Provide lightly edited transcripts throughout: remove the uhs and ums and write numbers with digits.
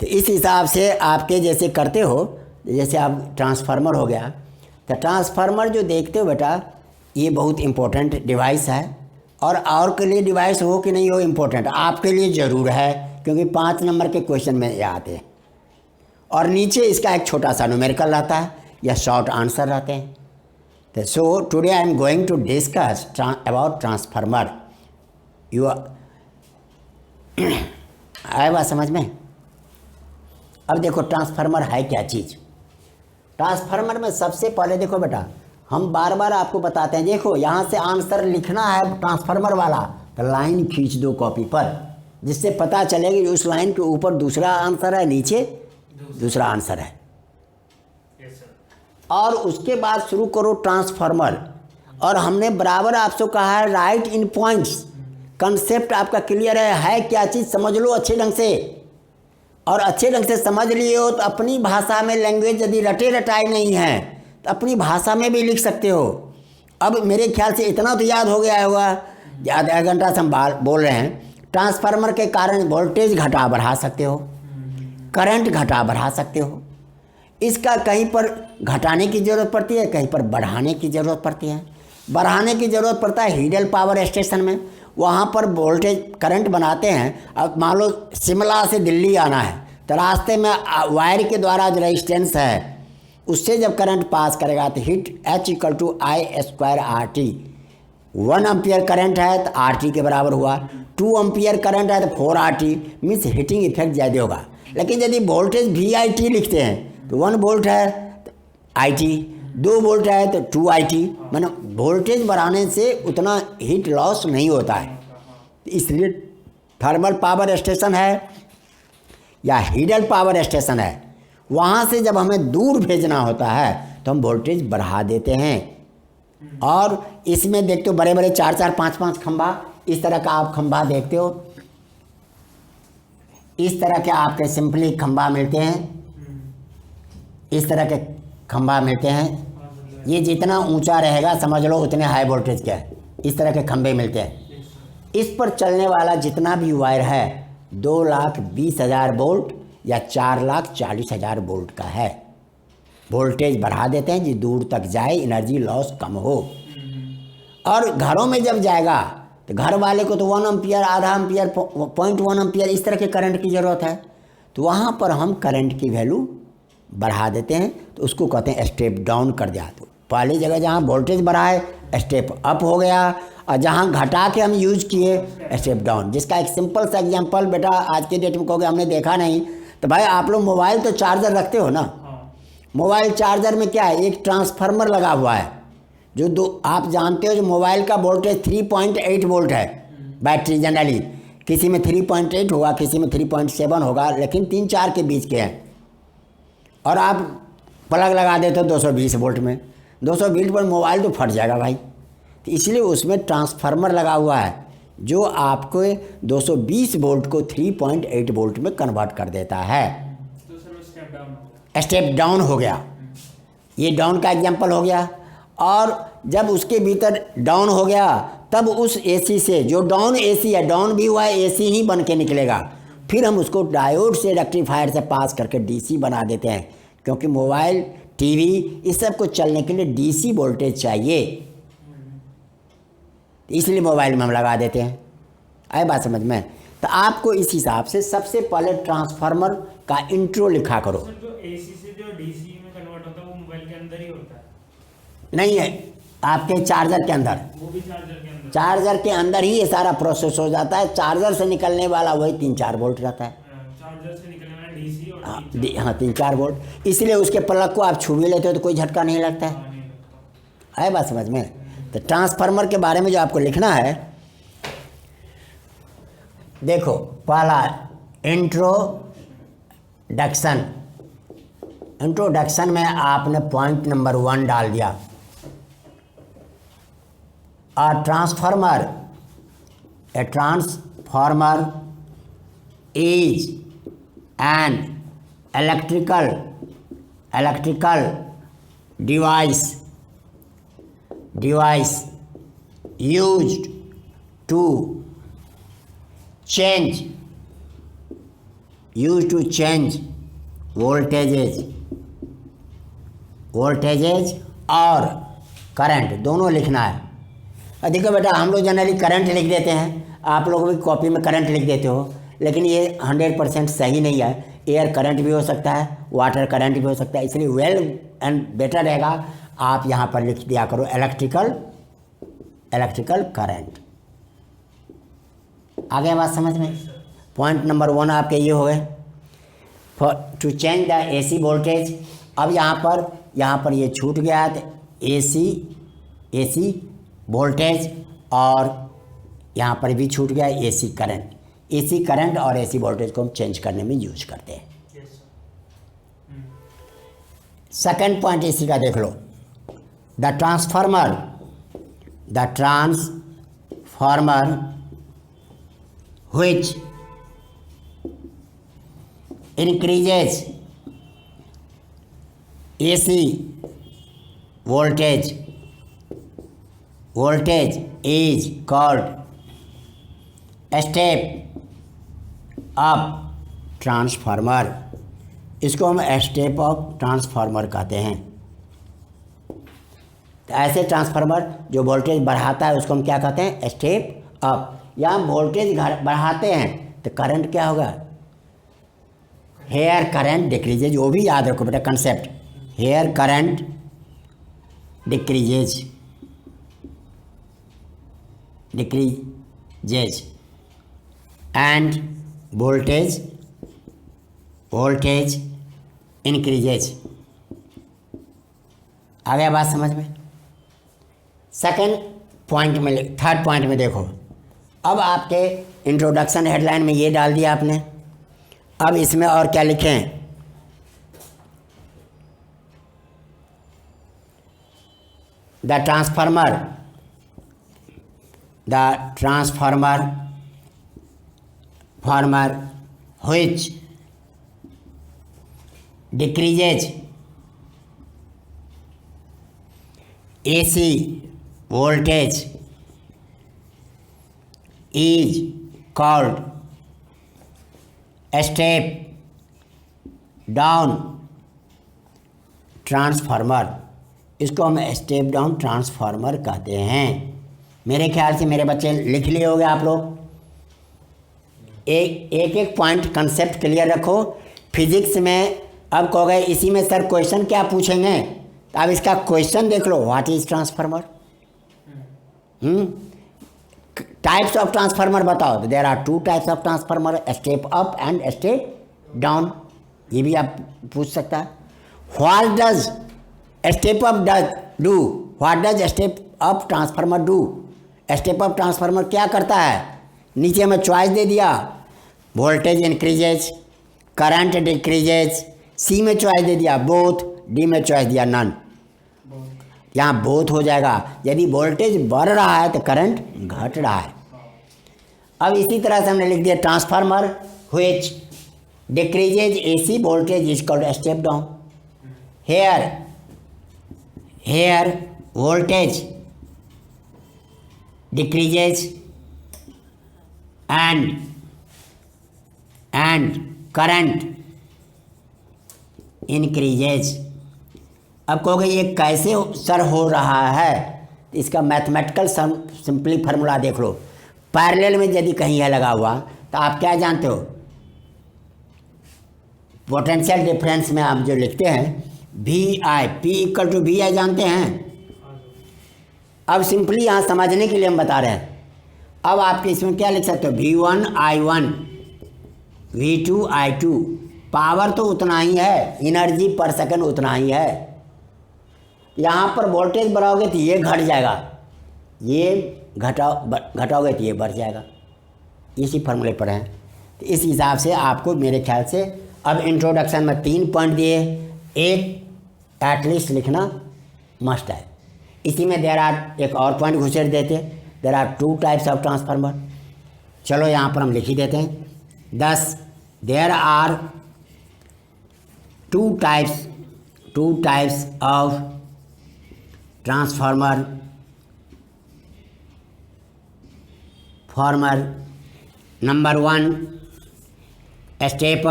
तो इस हिसाब से आपके जैसे करते हो, जैसे आप ट्रांसफार्मर हो गया, तो ट्रांसफार्मर जो देखते हो बेटा, ये बहुत इम्पोर्टेंट डिवाइस है। और के लिए डिवाइस हो कि नहीं हो इम्पोर्टेंट, आपके लिए ज़रूर है, क्योंकि 5 नंबर के क्वेश्चन में ये आते हैं। और नीचे इसका एक छोटा सा न्यूमेरिकल रहता है या शॉर्ट आंसर रहते हैं। तो so today I am going to discuss about transformer. यू आए बात समझ में? अब देखो ट्रांसफार्मर है क्या चीज़। ट्रांसफार्मर में सबसे पहले देखो बेटा, हम बार बार आपको बताते हैं, देखो यहाँ से आंसर लिखना है ट्रांसफार्मर वाला, तो लाइन खींच दो कॉपी पर, जिससे पता चलेगा कि उस लाइन के ऊपर दूसरा आंसर है, नीचे दूसरा आंसर है। और उसके बाद शुरू करो ट्रांसफार्मर। और हमने बराबर आपसे कहा है राइट इन पॉइंट्स, कंसेप्ट आपका क्लियर है क्या चीज़, समझ लो अच्छे ढंग से। और अच्छे ढंग से समझ लिए हो तो अपनी भाषा में, लैंग्वेज यदि रटे रटाई नहीं है तो अपनी भाषा में भी लिख सकते हो। अब मेरे ख्याल से इतना तो याद हो गया होगा, आधा घंटा से हम बोल रहे हैं। ट्रांसफार्मर के कारण वोल्टेज घटा बढ़ा सकते हो, करंट घटा बढ़ा सकते हो। इसका कहीं पर घटाने की ज़रूरत पड़ती है, कहीं पर बढ़ाने की ज़रूरत पड़ती है। बढ़ाने की ज़रूरत पड़ता है हिडल पावर स्टेशन में, वहाँ पर वोल्टेज करंट बनाते हैं। अब मान लो शिमला से दिल्ली आना है, तो रास्ते में वायर के द्वारा जो रेजिस्टेंस है उससे जब करंट पास करेगा तो हिट H=I²RT। 1 एम्पियर करंट है तो RT के बराबर हुआ, 2 एम्पियर करंट है तो 4RT, मीन्स हीटिंग इफेक्ट ज़्यादा होगा। लेकिन यदि वोल्टेज VIT लिखते हैं तो 1 वोल्ट है तो IT, 2 वोल्ट है तो 2IT, मतलब वोल्टेज बढ़ाने से उतना हीट लॉस नहीं होता है। इसलिए थर्मल पावर स्टेशन है या हिडल पावर स्टेशन है, वहाँ से जब हमें दूर भेजना होता है तो हम वोल्टेज बढ़ा देते हैं। और इसमें देखते हो बड़े बड़े 4-4, 5-5 खंभा, इस तरह का आप खंभा देखते हो, इस तरह के आपके सिंपली खंभा मिलते हैं, इस तरह के खंभा मिलते हैं। ये जितना ऊंचा रहेगा समझ लो उतने हाई वोल्टेज के इस तरह के खंभे मिलते हैं। इस पर चलने वाला जितना भी वायर है 2,20,000 वोल्ट या 4,40,000 वोल्ट का है। वोल्टेज बढ़ा देते हैं जी दूर तक जाए, एनर्जी लॉस कम हो। और घरों में जब जाएगा तो घर वाले को तो 1 एम्पियर, आधा एम्पियर, 0.1 एम्पियर इस तरह के करंट की ज़रूरत है, तो वहाँ पर हम करंट की वैल्यू बढ़ा देते हैं, तो उसको कहते हैं स्टेप डाउन कर दिया। तो पहली जगह जहाँ वोल्टेज बढ़ा है स्टेप अप हो गया, और जहाँ घटा के हम यूज किए स्टेप डाउन। जिसका एक सिंपल सा एग्जांपल बेटा आज के डेट में कहोगे हमने देखा नहीं, तो भाई आप लोग मोबाइल तो चार्जर रखते हो ना, मोबाइल चार्जर में क्या है, एक ट्रांसफार्मर लगा हुआ है जो आप जानते हो जो मोबाइल का वोल्टेज 3.8 वोल्ट है। बैटरी जनरली किसी में 3.8 होगा, किसी में 3.7 होगा, लेकिन 3-4 के बीच के हैं। और आप प्लग लगा देते हो 220 वोल्ट में, 220 वोल्ट मोबाइल तो फट जाएगा भाई। तो इसलिए उसमें ट्रांसफार्मर लगा हुआ है जो आपको 220 वोल्ट को 3.8 वोल्ट में कन्वर्ट कर देता है। स्टेप डाउन हो गया, ये डाउन का एग्जांपल हो गया। और जब उसके भीतर डाउन हो गया तब उस एसी से, जो डाउन एसी है, डाउन भी हुआ है एसी ही बन के निकलेगा, फिर हम उसको डायोड से रेक्टिफायर से पास करके डीसी बना देते हैं, क्योंकि मोबाइल, टीवी इस सब को चलने के लिए डीसी वोल्टेज चाहिए, इसलिए मोबाइल में हम लगा देते हैं। आए बात समझ में? तो आपको इस हिसाब से सबसे पहले ट्रांसफार्मर का इंट्रो लिखा करो। जो एसी से जो डीसी में कन्वर्ट होता है वो मोबाइल के अंदर ही होता है? नहीं है, आपके चार्जर के अंदर, वो भी चार्जर के अंदर, चार्जर के अंदर ही ये सारा प्रोसेस हो जाता है। चार्जर से निकलने वाला वही 3-4 वोल्ट रहता है। चार्जर से निकलने वाला डीसी और हाँ 3-4 वोल्ट, इसलिए उसके प्लग को आप छू भी लेते हो तो कोई झटका नहीं लगता है। है बात समझ में? तो ट्रांसफार्मर के बारे में जो आपको लिखना है, देखो पहला इंट्रोडक्शन। इंट्रोडक्शन में आपने पॉइंट नंबर 1 डाल दिया। A transformer is an electrical device used to change used to change voltages और करंट दोनों लिखना है। और देखो बेटा, हम लोग जनरली करंट लिख देते हैं, आप लोग भी कॉपी में करंट लिख देते हो, लेकिन ये 100% सही नहीं है। एयर करंट भी हो सकता है, वाटर करंट भी हो सकता है, इसलिए वेल एंड बेटर रहेगा आप यहाँ पर लिख दिया करो इलेक्ट्रिकल करंट। आ गया बात समझ में? पॉइंट नंबर 1 आपके ये हो गए, for to change the AC voltage. अब यहाँ पर ये छूट गया है, तो AC वोल्टेज, और यहाँ पर भी छूट गया AC करंट। AC करंट और AC वोल्टेज को हम चेंज करने में यूज करते हैं। सेकंड पॉइंट इसी का देख लो, the transformer which increases AC voltage is called step up transformer. इसको हम स्टेप अप ट्रांसफार्मर कहते हैं। तो ऐसे ट्रांसफार्मर जो वोल्टेज बढ़ाता है उसको हम क्या कहते हैं? Step up. या हम वोल्टेज बढ़ाते हैं तो करंट क्या होगा? Here current decreases. वो भी याद रखो बेटा concept, here current decreases and voltage increases. आ गया बात समझ में? थर्ड पॉइंट में देखो, अब आपके इंट्रोडक्शन हेडलाइन में ये डाल दिया आपने, अब इसमें और क्या लिखें? The transformer which decreases AC voltage is called step down transformer. इसको हम स्टेप डाउन ट्रांसफार्मर कहते हैं। मेरे ख्याल से मेरे बच्चे लिख लिए होंगे आप लोग। एक पॉइंट कंसेप्ट क्लियर रखो। फिजिक्स में अब कहोगे इसी में सर क्वेश्चन क्या पूछेंगे, तो अब इसका क्वेश्चन देख लो, what is transformer. Types of transformer बताओ। There are 2 types of transformer, step up and step down. ये भी आप पूछ सकता है। What does step up do, what does step up transformer do. Step up transformer क्या करता है? नीचे में चॉइस दे दिया, voltage increases, current decreases. C में चॉइस दे दिया बोथ, डी में चॉइस दिया नन। यहाँ बोथ हो जाएगा। यदि वोल्टेज बढ़ रहा है तो करंट घट रहा है। अब इसी तरह से हमने लिख दिया transformer which decreases AC voltage is called step down. Here voltage decreases and current increases. अब कहोगे ये कैसे सर हो रहा है? इसका मैथमेटिकल सिंपली फार्मूला देख लो। पैरेलल में यदि कहीं है लगा हुआ तो आप क्या जानते हो? पोटेंशियल डिफरेंस में आप जो लिखते हैं VI, P equal to VI जानते हैं। अब सिंपली यहाँ समझने के लिए हम बता रहे हैं। अब आपके इसमें क्या लिख सकते हो? V1 I1, V2 I2। Power तो उतना ही है, एनर्जी पर सेकंड उतना ही है। यहाँ पर वोल्टेज बढ़ाओगे तो ये घट जाएगा, ये घटाओगे तो ये बढ़ जाएगा। इसी फार्मूले पर हैं। तो इस हिसाब से आपको मेरे ख्याल से अब इंट्रोडक्शन में 3 पॉइंट दिए, एक एटलीस्ट लिखना मस्ट है। इसी में एक और पॉइंट घुसेड़ देते, there are 2 types of transformer. चलो यहाँ पर हम लिख ही देते हैं। 10 there are 2 types of transformer. Number 1 step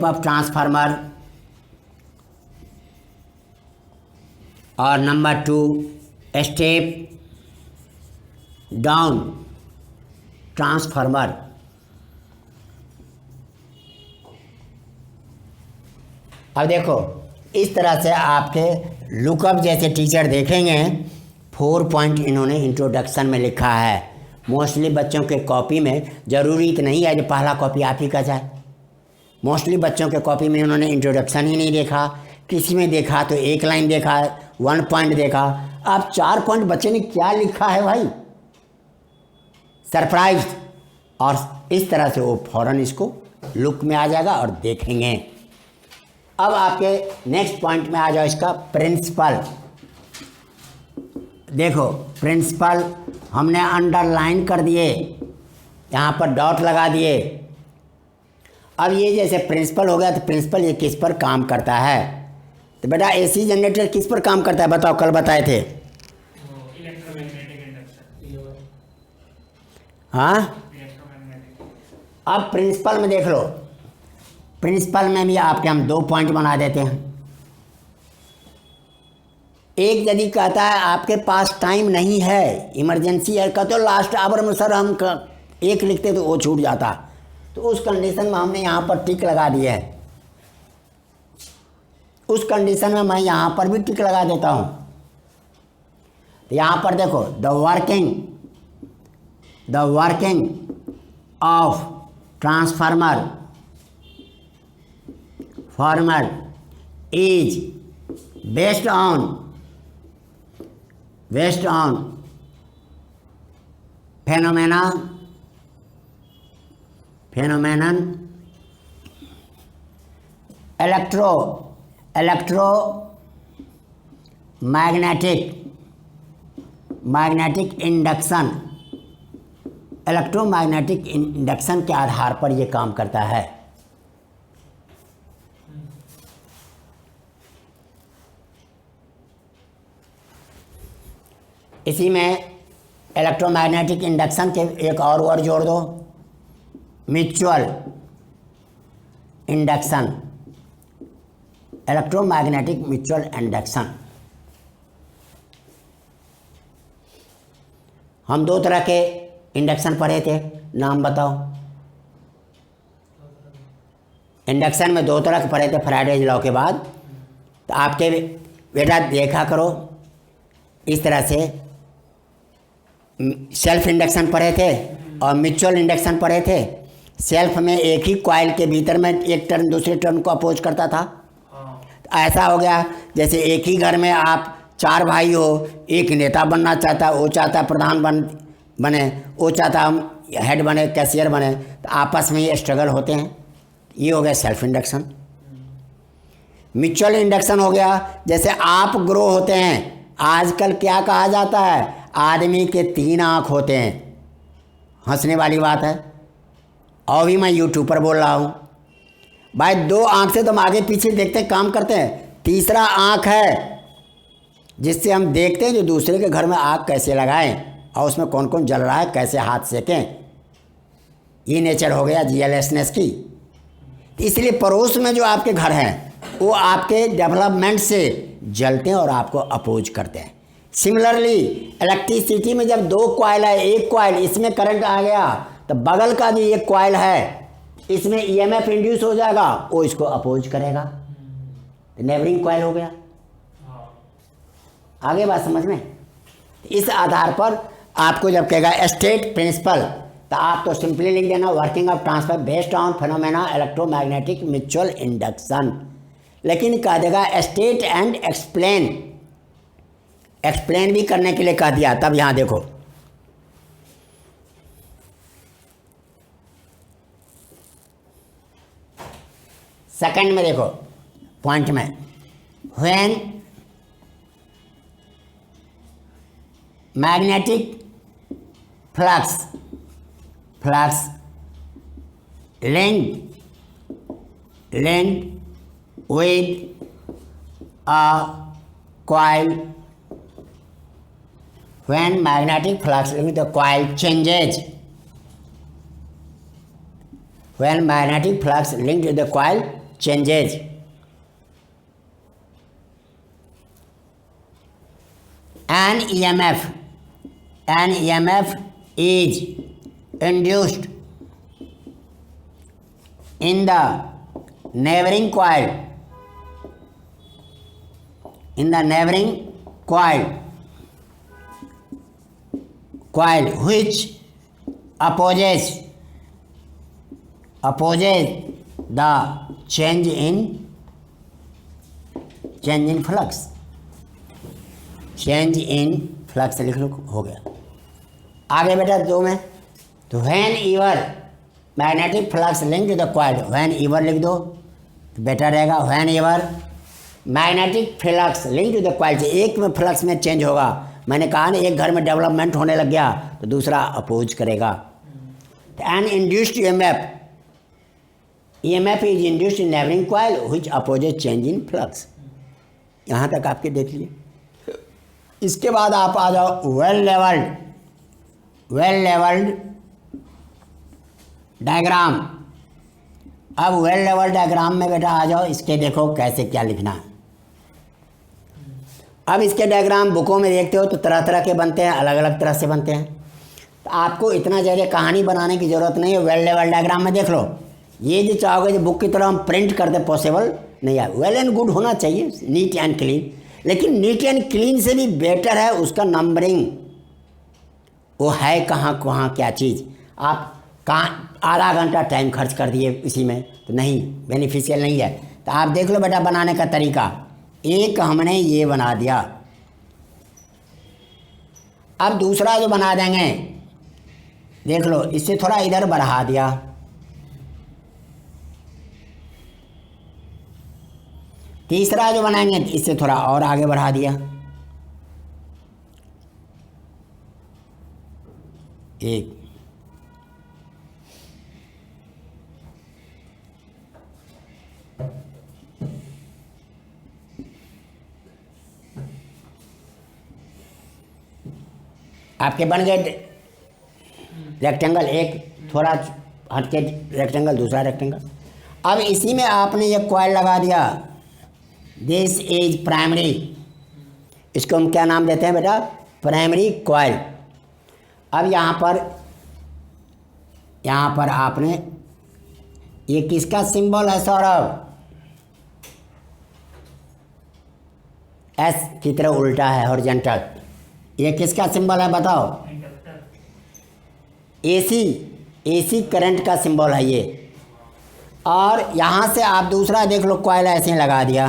up transformer, और नंबर 2 स्टेप डाउन ट्रांसफार्मर। अब देखो इस तरह से आपके लुकअप जैसे टीचर देखेंगे 4 पॉइंट इन्होंने इंट्रोडक्शन में लिखा है। मोस्टली बच्चों के कॉपी में ज़रूरी तो नहीं है जो पहला कॉपी आप ही का जाए। मोस्टली बच्चों के कॉपी में उन्होंने इंट्रोडक्शन ही नहीं देखा, किसी में देखा तो 1 लाइन देखा, 1 पॉइंट देखा। अब 4 पॉइंट बच्चे ने क्या लिखा है भाई, सरप्राइज। और इस तरह से वो फ़ौरन इसको लुक में आ जाएगा और देखेंगे। अब आपके नेक्स्ट पॉइंट में आ जाओ, इसका प्रिंसिपल। देखो प्रिंसिपल हमने अंडरलाइन कर दिए, यहाँ पर डॉट लगा दिए। अब ये जैसे प्रिंसिपल हो गया तो प्रिंसिपल ये किस पर काम करता है? तो बेटा एसी जनरेटर किस पर काम करता है बताओ, कल बताए थे। Electromagnetic induction. हाँ, अब प्रिंसिपल में देख लो, प्रिंसिपल में भी आपके हम 2 पॉइंट बना देते हैं। एक यदि कहता है आपके पास टाइम नहीं है, इमरजेंसी है, कहते हो लास्ट आवर में सर हम एक लिखते तो वो छूट जाता, तो उस कंडीशन में हमने यहाँ पर टिक लगा दिया है। उस कंडीशन में मैं यहाँ पर भी टिक लगा देता हूँ। तो यहाँ पर देखो the working of transformer is based on phenomenon electromagnetic induction के आधार पर ये काम करता है। इसी में इलेक्ट्रोमैग्नेटिक इंडक्शन के एक और वर्ड जोड़ दो, mutual induction, electromagnetic mutual induction. हम 2 तरह के इंडक्शन पढ़े थे, नाम बताओ। इंडक्शन में 2 तरह के पढ़े थे फैराडेज लॉ के बाद। तो आपके बेटा देखा करो, इस तरह से सेल्फ इंडक्शन पढ़े थे और म्यूचुअल इंडक्शन पढ़े थे। सेल्फ में एक ही कॉइल के भीतर में एक टर्न दूसरे टर्न को अपोज करता था। तो ऐसा हो गया जैसे एक ही घर में आप 4 भाई हो, एक नेता बनना चाहता है, वो चाहता है प्रधान बने, वो चाहता हम हेड बने, कैशियर बने, तो आपस में ये स्ट्रगल होते हैं। ये हो गया सेल्फ इंडक्शन। म्यूचुअल इंडक्शन हो गया जैसे आप ग्रो होते हैं। आजकल क्या कहा जाता है, आदमी के 3 आँख होते हैं। हंसने वाली बात है, और भी मैं यूट्यूब पर बोल रहा हूँ भाई। 2 आँख से तो हम आगे पीछे देखते काम करते हैं, तीसरा आँख है जिससे हम देखते हैं जो दूसरे के घर में आग कैसे लगाएं और उसमें कौन कौन जल रहा है, कैसे हाथ सेकें। ये नेचर हो गया जीएलएसनेस की। इसलिए पड़ोस में जो आपके घर हैं वो आपके डेवलपमेंट से जलते हैं और आपको अपोज करते हैं। सिमिलरली इलेक्ट्रिसिटी में जब 2 कॉइल है, एक कॉइल इसमें करंट आ गया तो बगल का जो एक कॉइल है इसमें ईएमएफ इंड्यूस हो जाएगा, वो इसको अपोज करेगा। तो नेबरिंग कॉइल हो गया। आगे बात समझ में। इस आधार पर आपको जब कहेगा स्टेट प्रिंसिपल तो आप तो सिंपली लिख देना working of transfer based on phenomena electromagnetic mutual induction. लेकिन कह देगा स्टेट एंड एक्सप्लेन भी करने के लिए कह दिया। तब यहाँ देखो सेकंड में देखो पॉइंट में, when magnetic flux linked with a coil, when magnetic flux with the coil changes, when magnetic flux linked to the coil changes. An EMF is induced in the neighboring coil. Which opposes the change in flux. Change in flux लिख लो, हो गया। आगे बेटा 2 में, तो whenever magnetic flux link to the coil, whenever लिख दो तो बेटर रहेगा। Whenever magnetic flux link to the coil, एक में फ्लक्स में चेंज होगा। मैंने कहा ना, एक घर में डेवलपमेंट होने लग गया तो दूसरा अपोज करेगा। An induced EMF is induced in neighbouring coil which opposes change in flux. यहाँ तक आपके देख लिए। इसके बाद आप आ जाओ वेल लेवल्ड डायग्राम। अब वेल लेवल्ड डायग्राम में बेटा आ जाओ, इसके देखो कैसे क्या लिखना है। अब इसके डायग्राम बुकों में देखते हो तो तरह तरह के बनते हैं, अलग अलग तरह से बनते हैं। तो आपको इतना ज़्यादा कहानी बनाने की ज़रूरत नहीं है। वेल लेवल डायग्राम में देख लो, ये जो चाहोगे जो बुक की तरह हम प्रिंट कर दे पॉसिबल नहीं है। वेल एंड गुड होना चाहिए, नीट एंड क्लीन। लेकिन नीट एंड क्लीन से भी बेटर है उसका नंबरिंग, वो है कहाँ कहाँ क्या चीज़। आप कहाँ आधा घंटा टाइम खर्च कर दिए इसी में, तो नहीं, बेनिफिशियल नहीं है। तो आप देख लो बेटा बनाने का तरीका। एक हमने ये बना दिया, अब दूसरा जो बना देंगे देख लो, इससे थोड़ा इधर बढ़ा दिया, तीसरा जो बनाएंगे इससे थोड़ा और आगे बढ़ा दिया, एक आपके बन गए रेक्टेंगल, एक थोड़ा हटके रेक्टेंगल, दूसरा रेक्टेंगल। अब इसी में आपने ये कॉइल लगा दिया, दिस इज प्राइमरी, इसको हम क्या नाम देते हैं बेटा, प्राइमरी कॉइल। अब यहाँ पर आपने ये किसका सिंबल है सौरभ, एस की तरह उल्टा है हॉरिजॉन्टल, ये किसका सिंबल है बताओ, एसी करंट का सिंबल है ये। और यहाँ से आप दूसरा देख लो, कॉइल ऐसे लगा दिया।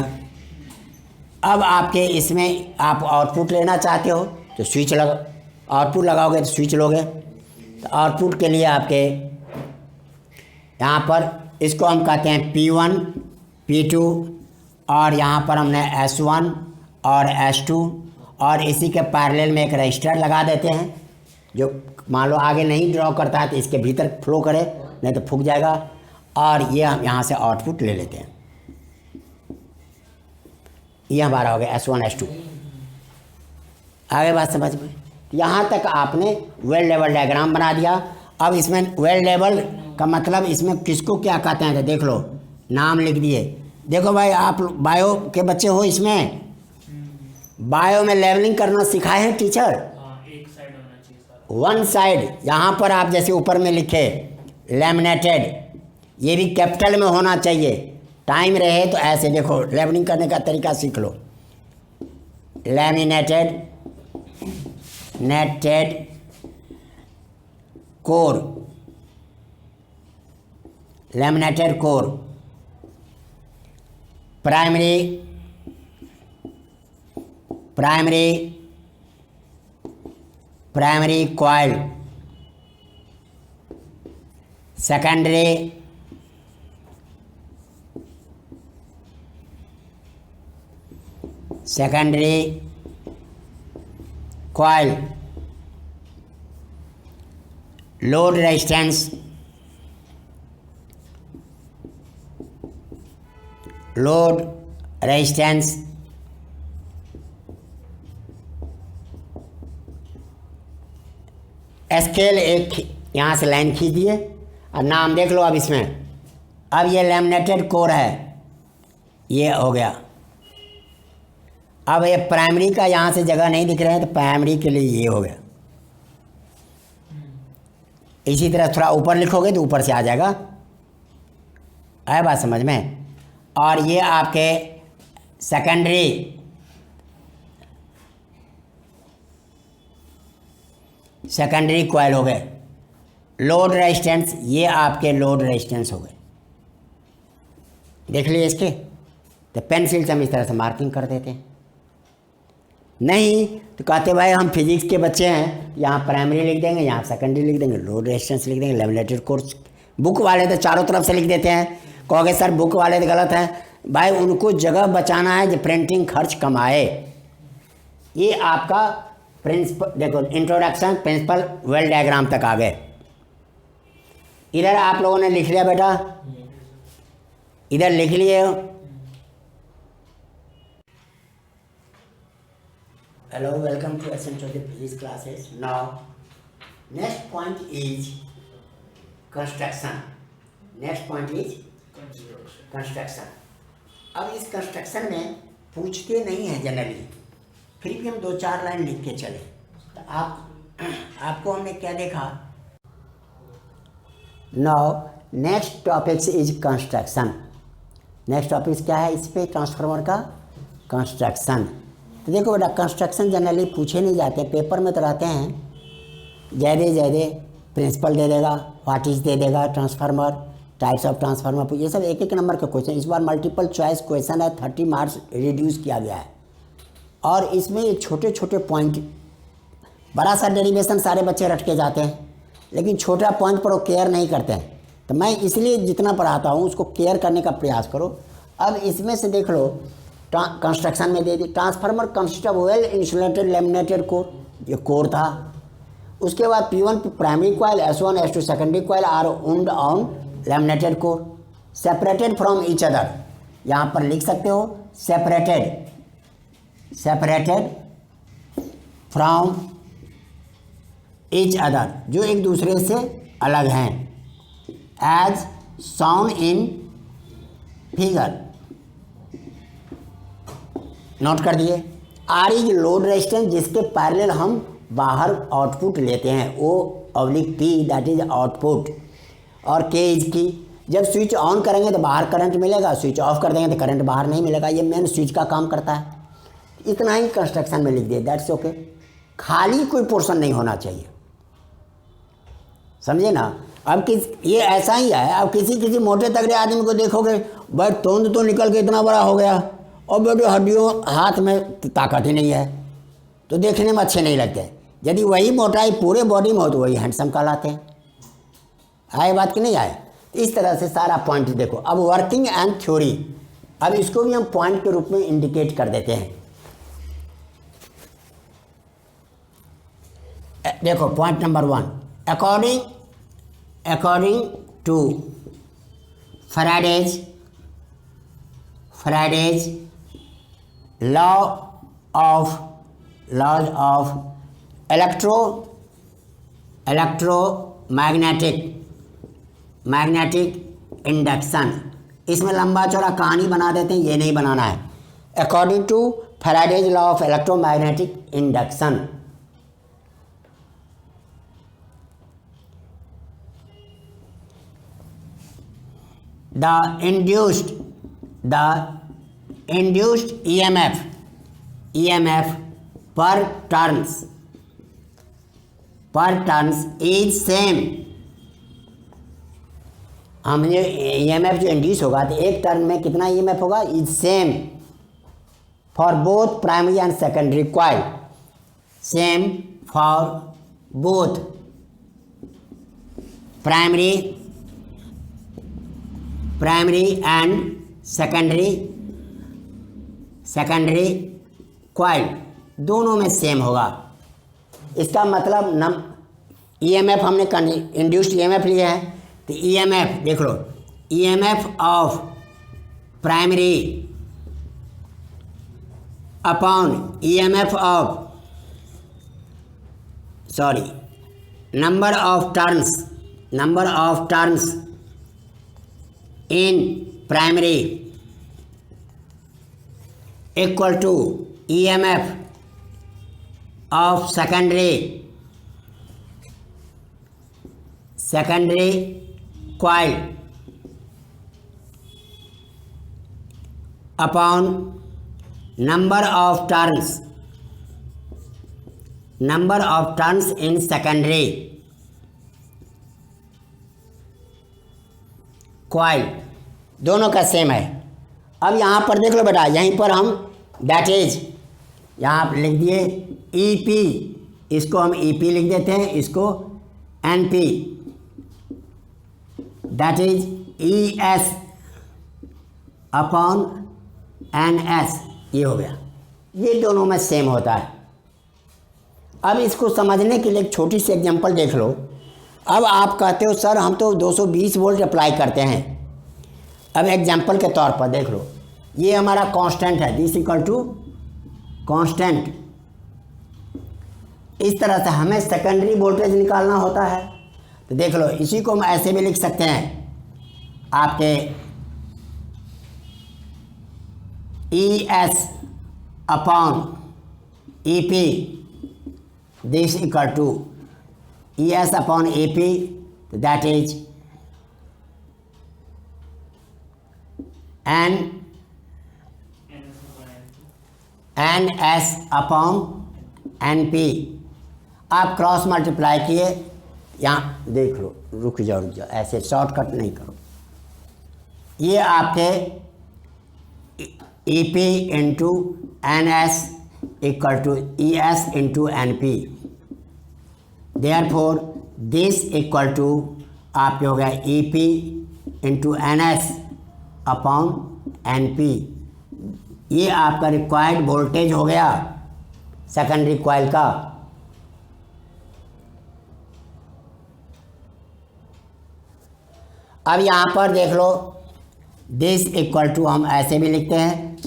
अब आपके इसमें आप आउटपुट लेना चाहते हो तो स्विच लगा, आउटपुट लगाओगे तो स्विच लोगे। तो आउटपुट के लिए आपके यहाँ पर इसको हम कहते हैं P1 P2, और यहाँ पर हमने S1 और S2, और इसी के पैरेलल में एक रजिस्टर लगा देते हैं जो मान लो आगे नहीं ड्रॉ करता है तो इसके भीतर फ्लो करे, नहीं तो फूक जाएगा। और ये हम यहाँ से आउटपुट ले लेते हैं, ये हमारा हो गया S1 S2। आगे बात समझ में, यहाँ तक आपने वेल लेवल डायग्राम बना दिया। अब इसमें वेल लेवल का मतलब इसमें किसको क्या कहते हैं तो देख लो, नाम लिख दिए। देखो भाई आप बायो के बच्चे हो, इसमें बायो में लेवलिंग करना सिखाए हैं टीचर, एक साइड होना चाहिए सर, वन साइड। यहाँ पर आप जैसे ऊपर में लिखे लैमिनेटेड, ये भी कैपिटल में होना चाहिए। टाइम रहे तो ऐसे देखो, लेवलिंग करने का तरीका सीख लो। लैमिनेटेड नेटेड core, laminated core, primary coil, secondary coil, load resistance, scale एक यहाँ से लाइन खींच दिए। और नाम देख लो अब इसमें। अब ये लैमिनेटेड कोर है, ये हो गया। अब ये प्राइमरी का यहाँ से जगह नहीं दिख रहे हैं, तो प्राइमरी के लिए ये हो गया। इसी तरह थोड़ा ऊपर लिखोगे तो ऊपर से आ जाएगा। आया बात समझ में। और ये आपके सेकेंडरी कॉइल हो गए। लोड रेजिस्टेंस, ये आपके लोड रेजिस्टेंस हो गए। देख लिए इसके, तो पेंसिल से हम इस तरह से मार्किंग कर देते हैं। नहीं तो कहते भाई हम फिजिक्स के बच्चे हैं, यहाँ प्राइमरी लिख देंगे, यहाँ सेकेंडरी लिख देंगे, लोड रेजिस्टेंस लिख देंगे, लैमिनेटेड कोर्स। बुक वाले तो चारों तरफ से लिख देते हैं। कहोगे सर बुक वाले तो गलत हैं। भाई उनको जगह बचाना है जो प्रिंटिंग खर्च कमाए। ये आपका प्रिंसिपल, देखो इंट्रोडक्शन प्रिंसिपल वेल डायग्राम तक आ गए। इधर आप लोगों ने लिख लिया बेटा, इधर लिख लिए हो। Hello, welcome to Essential Physics classes. Now, next point is construction. Next point is construction. अब इस कंस्ट्रक्शन में पूछते नहीं हैं जनरली, फिर भी हम 2-4 लाइन लिख के चले। तो आपको हमने क्या देखा। Now, next topic is construction. Next topic क्या है इस पे, ट्रांसफार्मर का कंस्ट्रक्शन। तो देखो बेटा, कंस्ट्रक्शन जनरली पूछे नहीं जाते, पेपर में तो रहते हैं। ज़्यादा प्रिंसिपल दे देगा, व्हाट इज दे देगा, ट्रांसफार्मर, टाइप्स ऑफ ट्रांसफार्मर, ये सब एक नंबर के क्वेश्चन। इस बार मल्टीपल चॉइस क्वेश्चन है, 30 मार्क्स रिड्यूस किया गया है। और इसमें ये छोटे छोटे पॉइंट, बड़ा सा डेरिवेशन सारे बच्चे रट के जाते हैं, लेकिन छोटा पॉइंट पर वो केयर नहीं करते हैं। तो मैं इसलिए जितना पढ़ाता हूँ उसको केयर करने का प्रयास करो। अब इसमें से देख लो, कंस्ट्रक्शन में दे दी, transformer consist of well insulated laminated core, ये कोर था। उसके बाद P1 primary coil, S1 S2 secondary coil are wound on laminated core, separated from each other. यहाँ पर लिख सकते हो सेपरेटेड फ्रॉम ईच अदर, जो एक दूसरे से अलग हैं, as shown in figure. Note कर दिए। आर इज लोड रेजिस्टेंस, जिसके पैरेलल हम बाहर आउटपुट लेते हैं, O oblique P that is output, और K इज की। जब स्विच ऑन करेंगे तो बाहर करंट मिलेगा, स्विच ऑफ कर देंगे तो करंट बाहर नहीं मिलेगा। ये मेन स्विच का काम करता है। इतना ही कंस्ट्रक्शन में लिख दिए, दैट्स ओके। खाली कोई पोर्शन नहीं होना चाहिए, समझे ना। अब ये ऐसा ही है। अब किसी मोटे तगड़े आदमी को देखोगे, भाई तोंद तो निकल के इतना बड़ा हो गया, और बेटे हड्डियों हाथ में ताकत ही नहीं है, तो देखने में अच्छे नहीं लगते। यदि वही मोटाई पूरे बॉडी में हो तो वही हैंडसम कहलाते हैं। आए बात कि नहीं आए। इस तरह से सारा पॉइंट देखो। अब वर्किंग एंड थ्योरी, अब इसको भी हम पॉइंट के रूप में इंडिकेट कर देते हैं। देखो point number 1, according to Faraday's laws of magnetic induction। इसमें लंबा चौड़ा कहानी बना देते हैं, ये नहीं बनाना है। According to Faraday's law of electromagnetic induction, the induced EMF per turns is same। हमने EMF जो इंड्यूस होगा तो एक टर्न में कितना EMF होगा, is same for both primary and secondary coil, same for both primary and secondary coil, दोनों में सेम होगा। इसका मतलब EMF हमने इंड्यूस्ड EMF लिया है, तो EMF देख लो, EMF of primary upon EMF of number of turns number of turns in primary equal to EMF of secondary coil upon number of turns in secondary coil, दोनों का same है। अब यहाँ पर देख लो बेटा, यहीं पर हम दैट इज यहाँ पर लिख दिए EP, इसको हम EP लिख देते हैं, इसको NP, that is ES upon NS, ये हो गया। ये दोनों में सेम होता है। अब इसको समझने के लिए एक छोटी सी एग्जांपल देख लो। अब आप कहते हो सर हम तो 220 वोल्ट अप्लाई करते हैं। अब एग्जांपल के तौर पर देख लो, ये हमारा कांस्टेंट है, दिस इक्वल टू कांस्टेंट। इस तरह से हमें सेकेंडरी वोल्टेज निकालना होता है। तो देख लो, इसी को हम ऐसे भी लिख सकते हैं, आपके ES upon EP, this equal to ES upon EP, that is NS upon NP। आप क्रॉस मल्टीप्लाई किए, यहाँ देख लो, रुक जाओ, ऐसे शॉर्टकट नहीं करो। ये आपके EP into NS equal to ES into NP, therefore this equal to आपके हो गया EP into NS upon NP। ये आपका रिक्वायर्ड वोल्टेज हो गया सेकेंडरी कॉइल का। अब यहाँ पर देख लो, दिस इक्वल टू हम ऐसे भी लिखते हैं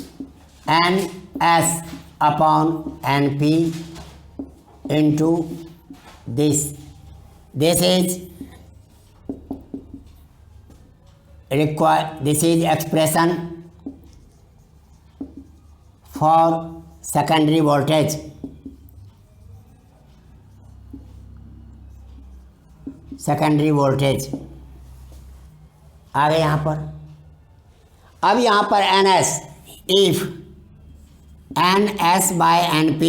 NS upon NP into this is expression for secondary voltage. आ गए यहाँ पर। अब यहाँ पर NS, if NS by NP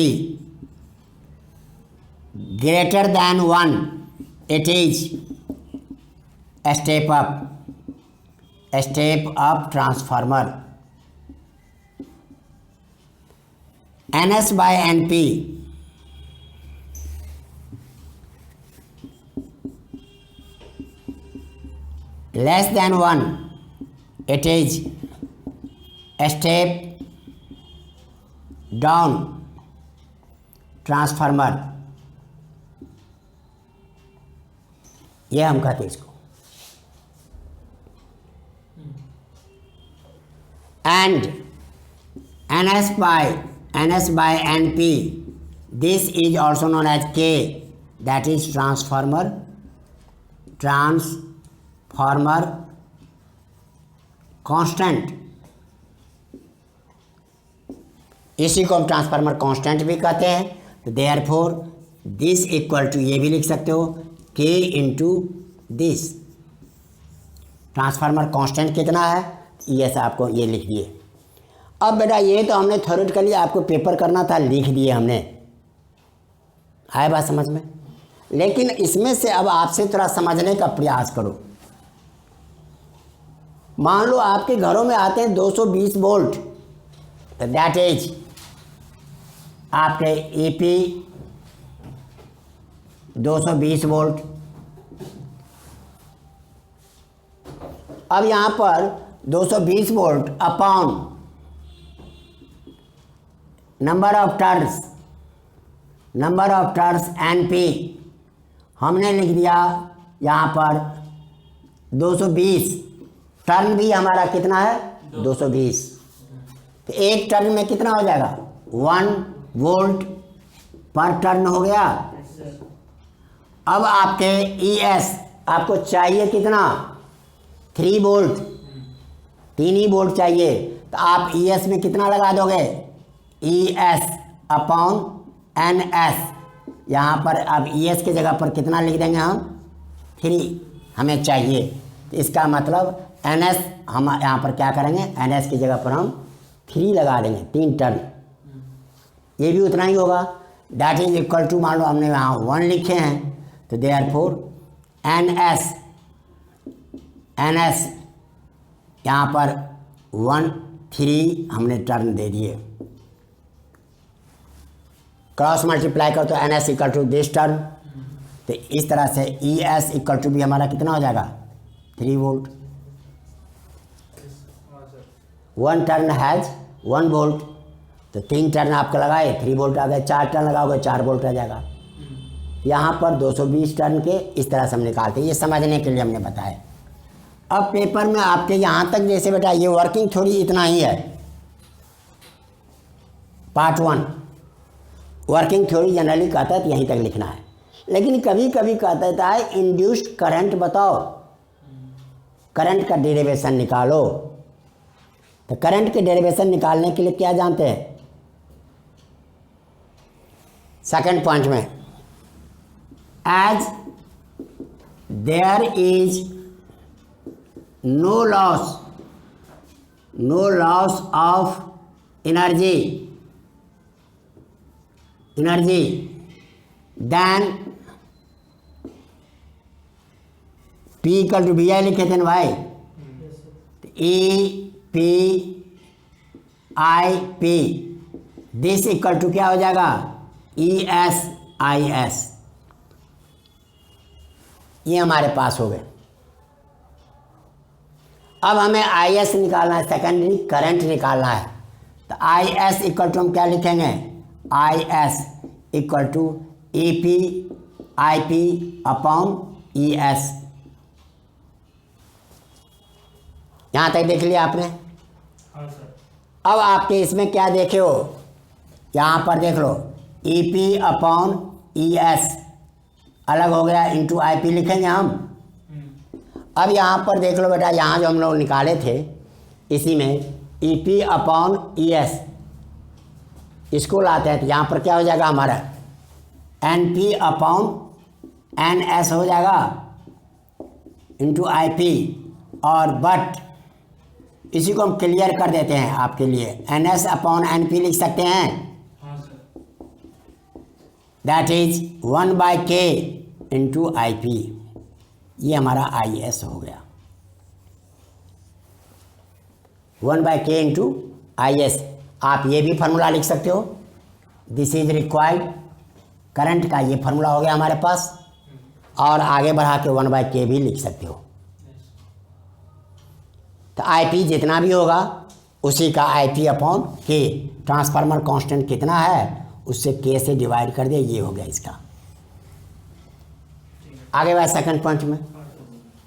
greater than 1, it is step up transformer. NS by NP less than 1, it is a step down transformer. ये हम कहते हैं इसको। And NS by NP, this is also known as K, that is transformer constant. इसी को हम transformer constant भी कहते हैं। तो देयरफॉर दिस इक्वल टू, ये भी लिख सकते हो K into this. Transformer constant कितना है, ये आपको ये लिख दिए। अब बेटा ये तो हमने थ्योरेटिकली आपको पेपर करना था, लिख दिए हमने, आए बात समझ में। लेकिन इसमें से अब आपसे थोड़ा समझने का प्रयास करो। मान लो आपके घरों में आते हैं 220 वोल्ट, तो दैट इज आपके EP 220 वोल्ट। अब यहाँ पर 220 volt upon number of turns NP हमने लिख दिया यहाँ पर 220। टर्न भी हमारा कितना है, 220। तो एक टर्न में कितना हो जाएगा, 1 वोल्ट पर टर्न हो गया। अब आपके ES आपको चाहिए कितना, 3 वोल्ट, 3 ही वोल्ट चाहिए। तो आप ई एस में कितना लगा दोगे, E S upon N S. यहाँ पर अब ई एस की जगह पर कितना लिख देंगे हम, 3 हमें चाहिए। तो इसका मतलब एन एस हम यहाँ पर क्या करेंगे, एन एस की जगह पर हम 3 लगा देंगे, 3 टर्न, ये भी उतना ही होगा। डैट इज इक्वल टू, मान लो हमने यहाँ 1 लिखे हैं, तो देयरफॉर एन एस यहाँ पर 1 3 हमने टर्न दे दिए। क्रॉस मल्टीप्लाई करो तो N S equal to this turn. तो इस तरह से ई एस इक्वल टू भी हमारा कितना हो जाएगा, 3 वोल्ट। 1 टर्न हैज़ 1 वोल्ट, तो 3 टर्न आपका लगाए 3 वोल्ट आ गए, 4 टर्न लगाओगे 4 वोल्ट आ जाएगा। यहाँ पर 220 टर्न के इस तरह से हम निकालते हैं, ये समझने के लिए हमने बताया। अब पेपर में आपके यहाँ तक जैसे बेटा ये वर्किंग थ्योरी इतना ही है, पार्ट 1 वर्किंग थ्योरी जनरली कहता है तो यहीं तक लिखना है। लेकिन कभी कभी कहता है इंड्यूस्ड करंट बताओ, करंट का डेरिवेशन निकालो। तो करंट के डेरिवेशन निकालने के लिए क्या जानते हैं, सेकंड पॉइंट में, as there is no loss of energy then P equal to V I लिखे थे ना भाई, E P I P, this equal to क्या हो जाएगा, ई एस आई एस। ये हमारे पास हो गए। अब हमें आई एस निकालना है, सेकेंडरी करंट निकालना है। तो आई एस इक्वल टू हम क्या लिखेंगे, I S equal to E P I P upon E S. यहाँ तक देख लिया आपने। हाँ सर। अब आपके इसमें क्या देखे हो, यहाँ पर देख लो, E P upon E S अलग हो गया, इंटू आई पी लिखेंगे हम। अब यहाँ पर देख लो बेटा, यहाँ जो हम लोग निकाले थे इसी में ई पी अपॉन ई एस, इसको लाते हैं तो यहाँ पर क्या हो जाएगा हमारा, N P upon N S हो जाएगा इंटू आई पी। और बट इसी को हम क्लियर कर देते हैं आपके लिए, N S upon N P लिख सकते हैं। हाँ सर। That is 1/k into I P. ये हमारा आई एस हो गया, 1/k इंटू आई एस। आप ये भी फार्मूला लिख सकते हो, दिस इज रिक्वायर्ड करंट का ये फार्मूला हो गया हमारे पास। और आगे बढ़ा के 1/k भी लिख सकते हो। तो आई पी जितना भी होगा उसी का आई पी अपॉन के, ट्रांसफार्मर कांस्टेंट कितना है उससे के से डिवाइड कर दे, ये हो गया इसका। आगे बढ़ा सेकंड पॉइंट में,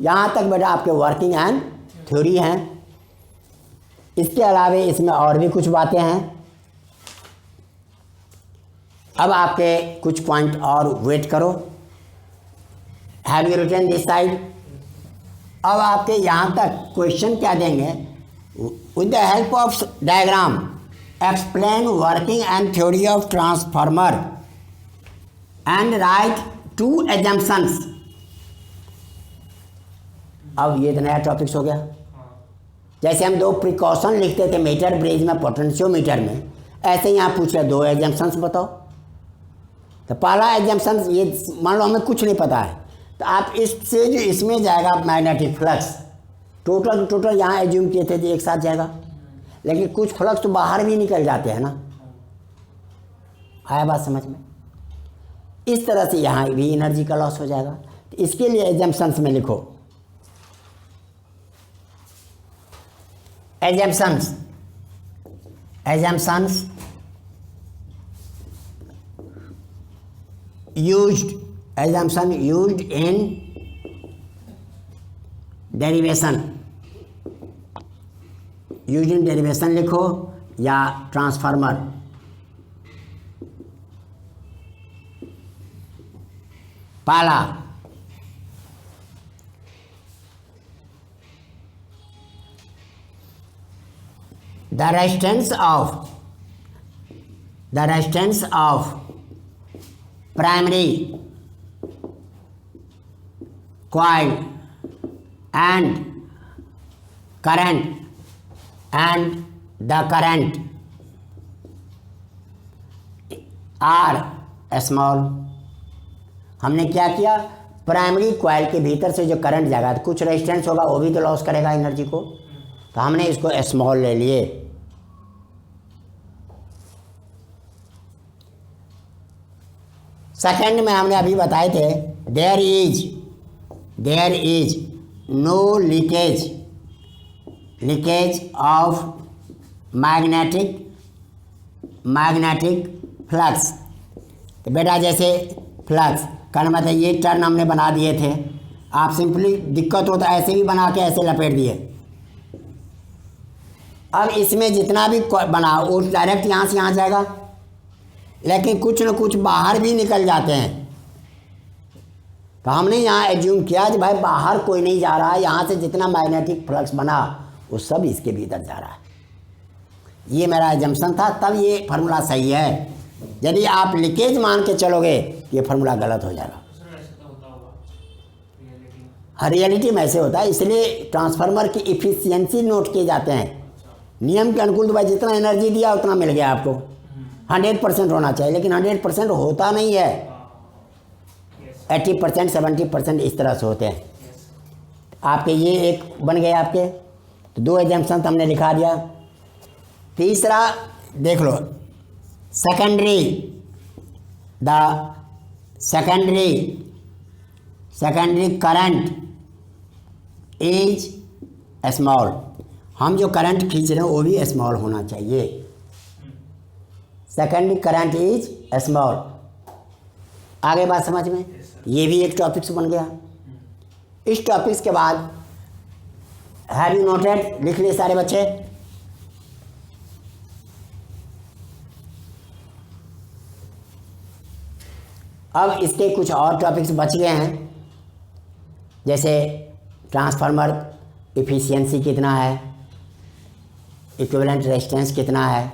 यहाँ तक बेटा आपके वर्किंग एंड थ्योरी हैं। इसके अलावे इसमें और भी कुछ बातें हैं। अब आपके कुछ पॉइंट और वेट करो। Have you written this side. अब आपके यहाँ तक क्वेश्चन क्या देंगे, with the help of diagram explain working and theory of transformer and write 2 assumptions. अब ये तो नया टॉपिक्स हो गया। जैसे हम 2 प्रिकॉशन लिखते थे मीटर ब्रिज में, पोटेंशियोमीटर में, ऐसे ही यहाँ पूछ रहे 2 एजम्पशंस बताओ। तो पहला एजम्पशन, ये मान लो हमें कुछ नहीं पता है, तो आप इससे जो इसमें जाएगा मैग्नेटिक फ्लक्स, टोटल यहाँ एज्यूम किए थे कि एक साथ जाएगा, लेकिन कुछ फ्लक्स तो बाहर भी निकल जाते हैं ना। आया बात समझ में। इस तरह से यहाँ भी एनर्जी का लॉस हो जाएगा। तो इसके लिए एजम्पशंस में लिखो, एजम्पशंस used in derivation लिखो या ट्रांसफार्मर। पहला the resistance of primary coil and the current are small. हमने क्या किया, प्राइमरी कॉइल के भीतर से जो करंट जाएगा तो कुछ रेजिस्टेंस होगा, वो भी तो लॉस करेगा एनर्जी को, तो हमने इसको स्मॉल ले लिए। सेकंड में हमने अभी बताए थे there is no leakage of magnetic flux. तो बेटा जैसे फ्लक्स का मतलब ये टर्न हमने बना दिए थे, आप सिंपली दिक्कत हो तो ऐसे भी बना के ऐसे लपेट दिए। अब इसमें जितना भी बना वो डायरेक्ट यहाँ से यहाँ जाएगा, लेकिन कुछ न कुछ बाहर भी निकल जाते हैं। तो हमने यहाँ एज्यूम किया कि भाई बाहर कोई नहीं जा रहा है, यहाँ से जितना मैग्नेटिक फ्लक्स बना वो सब इसके भीतर जा रहा है। ये मेरा एजम्पशन था, तब ये फार्मूला सही है। यदि आप लीकेज मान के चलोगे ये फार्मूला गलत हो जाएगा। हर रियलिटी में ऐसे होता है, इसलिए ट्रांसफार्मर की इफिशियंसी नोट किए जाते हैं। नियम के अनुकूल तो भाई जितना एनर्जी दिया उतना मिल गया आपको, 100% होना चाहिए, लेकिन 100% होता नहीं है, 80% 70% इस तरह से होते हैं। आपके ये एक बन गए आपके, तो 2 एग्जाम्पशन हमने लिखा दिया। तीसरा देख लो, सेकेंडरी करंट इज स्मॉल। हम जो करंट खींच रहे हैं वो भी स्मॉल होना चाहिए। Secondary current is small. आगे बात समझ में, ये भी एक टॉपिक्स बन गया। इस टॉपिक्स के बाद हैव यू नोटेड, लिख लिए सारे बच्चे। अब इसके कुछ और टॉपिक्स बच गए हैं, जैसे ट्रांसफार्मर इफिशियंसी कितना है, इक्विवेलेंट रेजिस्टेंस कितना है,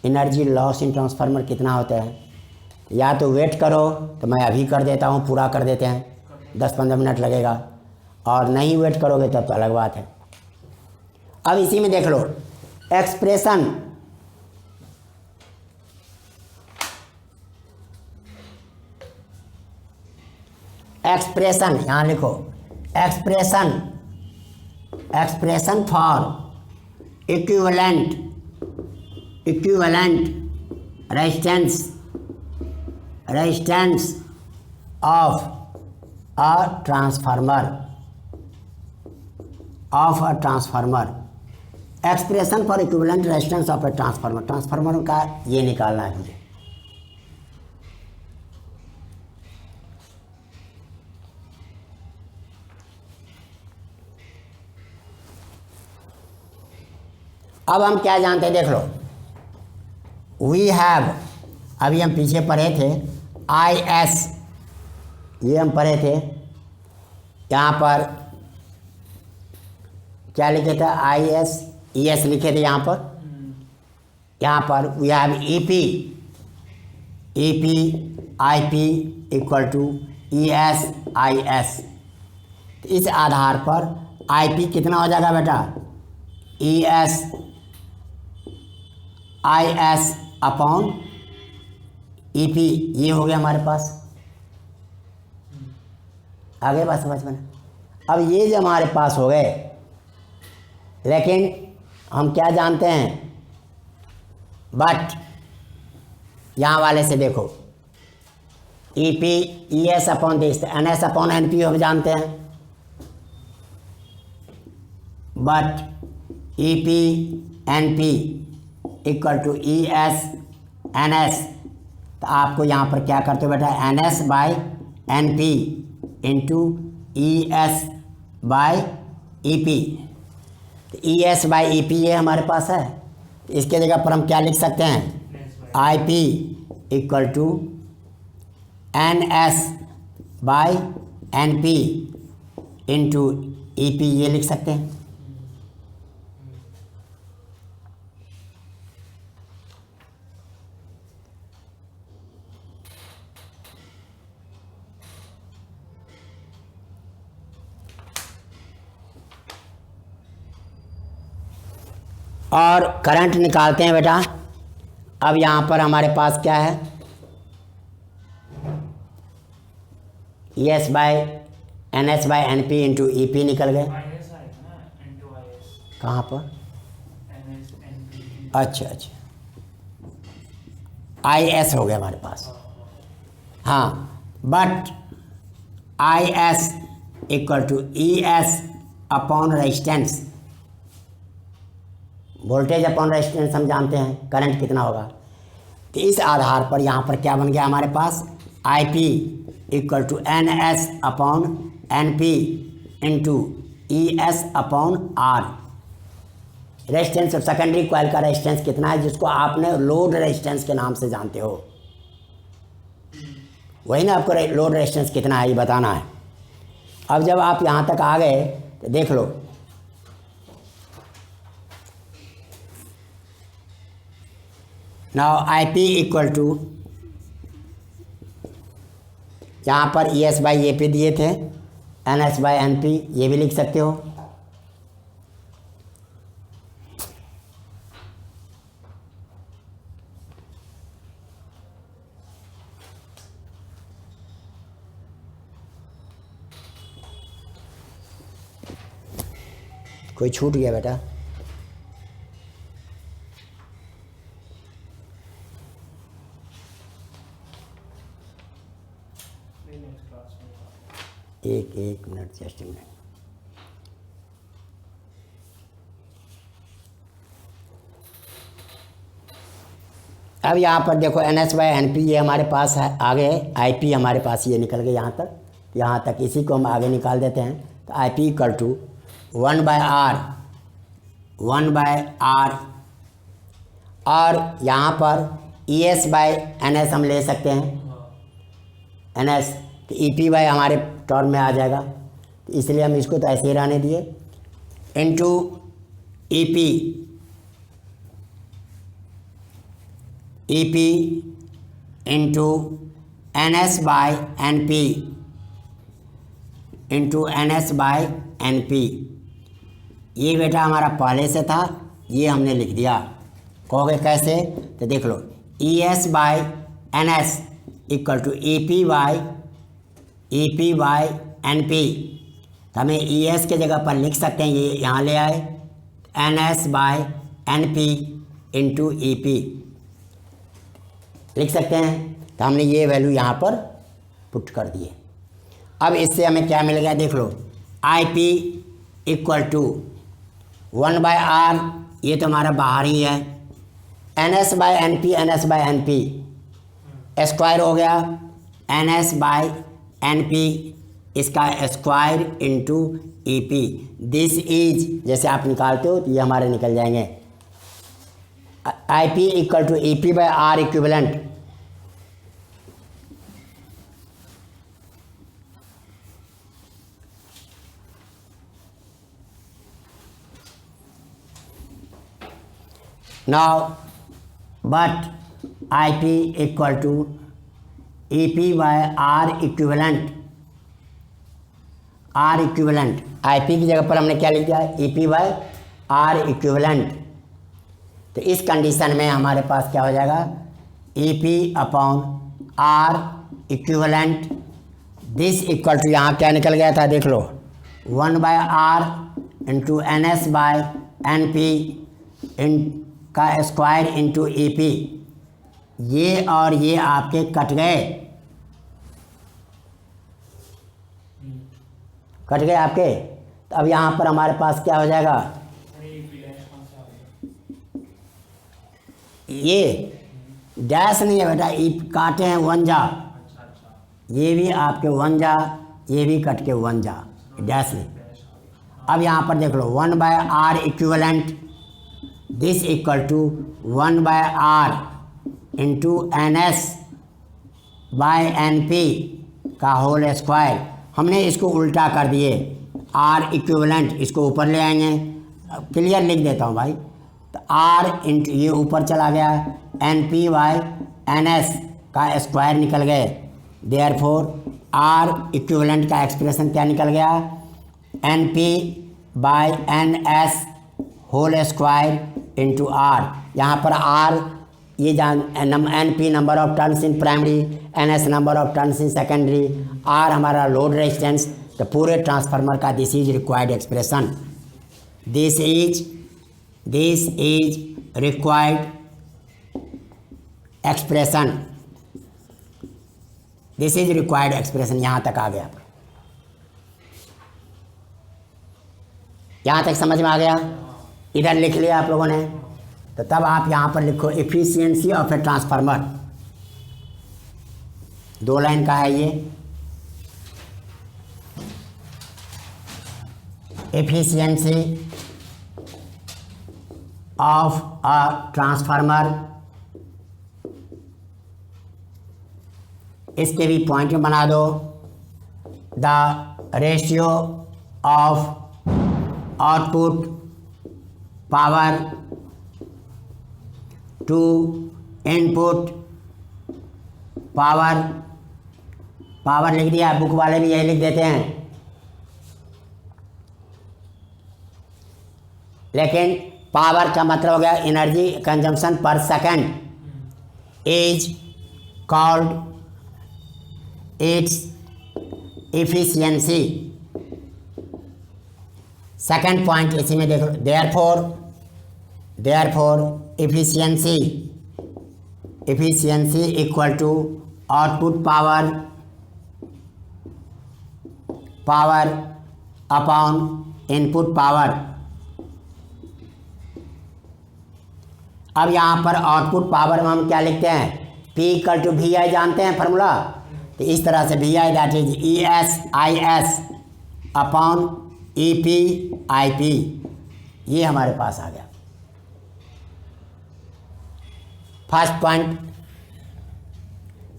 एनर्जी लॉस इन ट्रांसफार्मर कितना होता है। या तो वेट करो तो मैं अभी कर देता हूँ, पूरा कर देते हैं, 10-15 मिनट लगेगा, और नहीं वेट करोगे तब तो अलग बात है। अब इसी में देख लो एक्सप्रेशन यहाँ लिखो, expression for equivalent resistance of a transformer. Expression for equivalent resistance of a transformer. Transformer का ये निकालना है मुझे। अब हम क्या जानते हैं देख लो, वी हैव, अभी हम पीछे पढ़े थे IS, ये हम पढ़े थे, यहाँ पर क्या लिखे थे IS ES लिखे थे यहाँ पर we have EP IP equal to ES IS। तो इस आधार पर IP कितना हो जाएगा बेटा, ES IS अपॉन EP, ये हो गया हमारे पास। आगे बात समझ में। अब ये जो हमारे पास हो गए, लेकिन हम क्या जानते हैं, बट यहाँ वाले से देखो EP ES upon this, NS upon NP हम जानते हैं, but EP NP equal to ES NS। तो आपको यहाँ पर क्या करते हो बेटा, NS by NP into ES by EP। तो ES बाई EP ये हमारे पास है, इसके जगह पर हम क्या लिख सकते हैं, IP equal to NS by NP into EP, ये लिख सकते हैं। और करंट निकालते हैं बेटा। अब यहाँ पर हमारे पास क्या है, ES by NS by NP into EP निकल गए। IS आएगा ना, into IS, कहाँ पर? NS, NP, अच्छा अच्छा, IS हो गया हमारे पास। हाँ, but IS equal to ES upon resistance, voltage upon resistance हम जानते हैं करंट कितना होगा। तो इस आधार पर यहाँ पर क्या बन गया हमारे पास, IP equal to NS upon NP into ES upon R। Resistance secondary coil का रेजिस्टेंस कितना है, जिसको आपने लोड रेजिस्टेंस के नाम से जानते हो, वही ना आपको लोड रेजिस्टेंस कितना है ये बताना है। अब जब आप यहाँ तक आ गए तो देख लो, नाउ IP इक्वल टू, यहाँ पर ES बाई AP दिए थे, NS बाई NP ये भी लिख सकते हो। कोई छूट गया बेटा? नेक्स्ट क्लास में। एक मिनट, जस्ट मिनट। अब यहाँ पर देखो NS बाय NP ये हमारे पास है, आगे IP हमारे पास ये निकल गए यहाँ तक इसी को हम आगे निकाल देते हैं। तो IP इक्वल टू 1/R और यहाँ पर ES बाय NS हम ले सकते हैं, NS तो EP बाय हमारे टर्म में आ जाएगा, तो इसलिए हम इसको तो ऐसे ही रहने दिए, into EP into NS by NP। ये बेटा हमारा पहले से था, ये हमने लिख दिया। कहोगे कैसे? तो देख लो, ES by NS equal to EP by NP। तो हमें ES के जगह पर लिख सकते हैं, ये यहाँ ले आए, NS by NP into EP लिख सकते हैं। तो हमने ये वैल्यू यहाँ पर पुट कर दिए। अब इससे हमें क्या मिल गया देख लो, IP इक्वल टू 1/R, ये तो हमारा बाहर ही है, NS बाय NP स्क्वायर हो गया, NS बाय NP इसका square into EP। This is, जैसे आप निकालते हो तो ये हमारे निकल जाएंगे, IP equal to EP by R equivalent. Now, but IP equal to EP by R equivalent। IP की जगह पर हमने क्या लिख दिया, EP by R equivalent। तो इस कंडीशन में हमारे पास क्या हो जाएगा, EP upon R equivalent। This equal to, यहाँ क्या निकल गया था देख लो, 1/R into NS by NP इन का स्क्वायर इंटू EP। ये और ये आपके कट गए आपके। तो अब यहाँ पर हमारे पास क्या हो जाएगा, ये डैश नहीं है बेटा, ई काटे हैं 1 जा, ये भी आपके 1 जा, ये भी कट के 1 जा, डैश नहीं। अब यहाँ पर देख लो, 1/R equivalent, this equal to 1/R into NS by NP का होल स्क्वायर। हमने इसको उल्टा कर दिए, R इक्विवेलेंट इसको ऊपर ले आएंगे, क्लियर लिख देता हूँ भाई। तो R इंटू ये ऊपर चला गया, NP बाय NS का स्क्वायर निकल गए, देयरफॉर R इक्विवेलेंट का एक्सप्रेशन क्या निकल गया, NP by NS whole square into R. यहाँ पर आर ये जान N P number of turns in primary, N S number of turns in secondary, R हमारा लोड रेजिस्टेंस। तो पूरे ट्रांसफार्मर का this is required expression, this is required expression, this is required expression. यहाँ तक आ गया, यहाँ तक समझ में आ गया? इधर लिख लिया आप लोगों ने, तो तब आप यहाँ पर लिखो efficiency of a transformer. 2 line का है ये, एफिशिएंसी ऑफ अ ट्रांसफार्मर। इसके भी पॉइंट में बना दो, the ratio of output power to input power. Power लिख दिया, बुक वाले भी यही लिख देते हैं, लेकिन पावर का मतलब हो गया energy consumption per second, is called its efficiency. Second point इसी में देखो, therefore efficiency equal to output power upon input power. अब यहाँ पर आउटपुट पावर में हम क्या लिखते हैं, P equal to V I, जानते हैं फार्मूला? तो इस तरह से V I that is E S I S upon E P I P, ये हमारे पास आ गया फर्स्ट पॉइंट।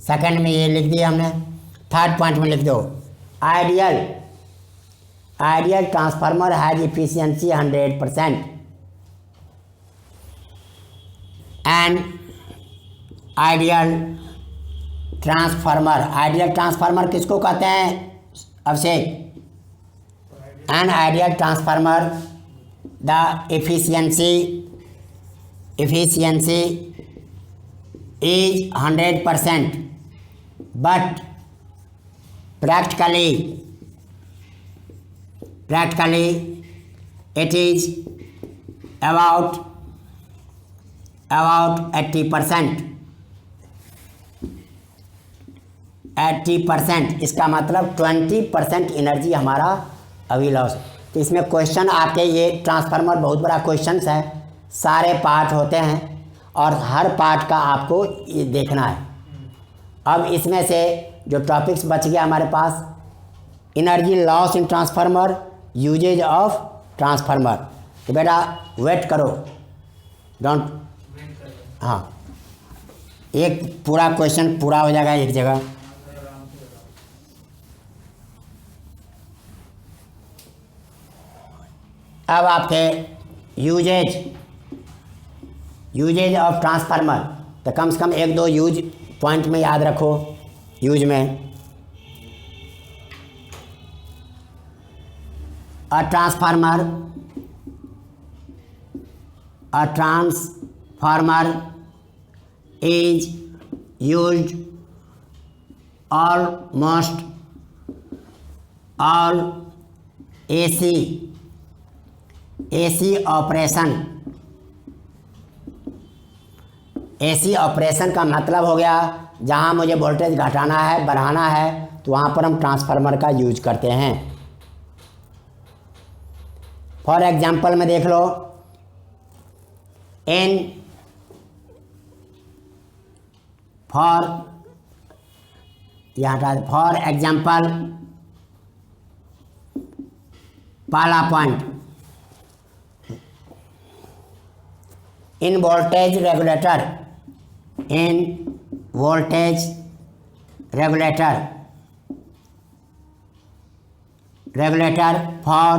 सेकंड में ये लिख दिया हमने, थर्ड पॉइंट में लिख दो, ideal transformer has efficiency 100%। And ideal transformer किसको कहते हैं अभिषेक? An ideal transformer, the efficiency is 100%, but practically it is about 80%। 80% इसका मतलब 20% एनर्जी हमारा अभी लॉस। तो इसमें क्वेश्चन आपके, ये ट्रांसफार्मर बहुत बड़ा क्वेश्चन है, सारे पार्ट होते हैं और हर पार्ट का आपको ये देखना है। अब इसमें से जो टॉपिक्स बच गया हमारे पास, energy loss in transformer, uses of transformer. तो बेटा वेट करो, डोंट, हाँ एक पूरा क्वेश्चन पूरा हो जाएगा एक जगह। अब आपके यूजेज ऑफ ट्रांसफार्मर, तो कम से कम 1-2 यूज पॉइंट में याद रखो। यूज में a transformer is used almost all AC operation का मतलब हो गया जहां मुझे वोल्टेज घटाना है बढ़ाना है, तो वहां पर हम ट्रांसफार्मर का यूज करते हैं। फॉर एग्जांपल में देख लो, फॉर एग्जांपल पहला point, in voltage regulator for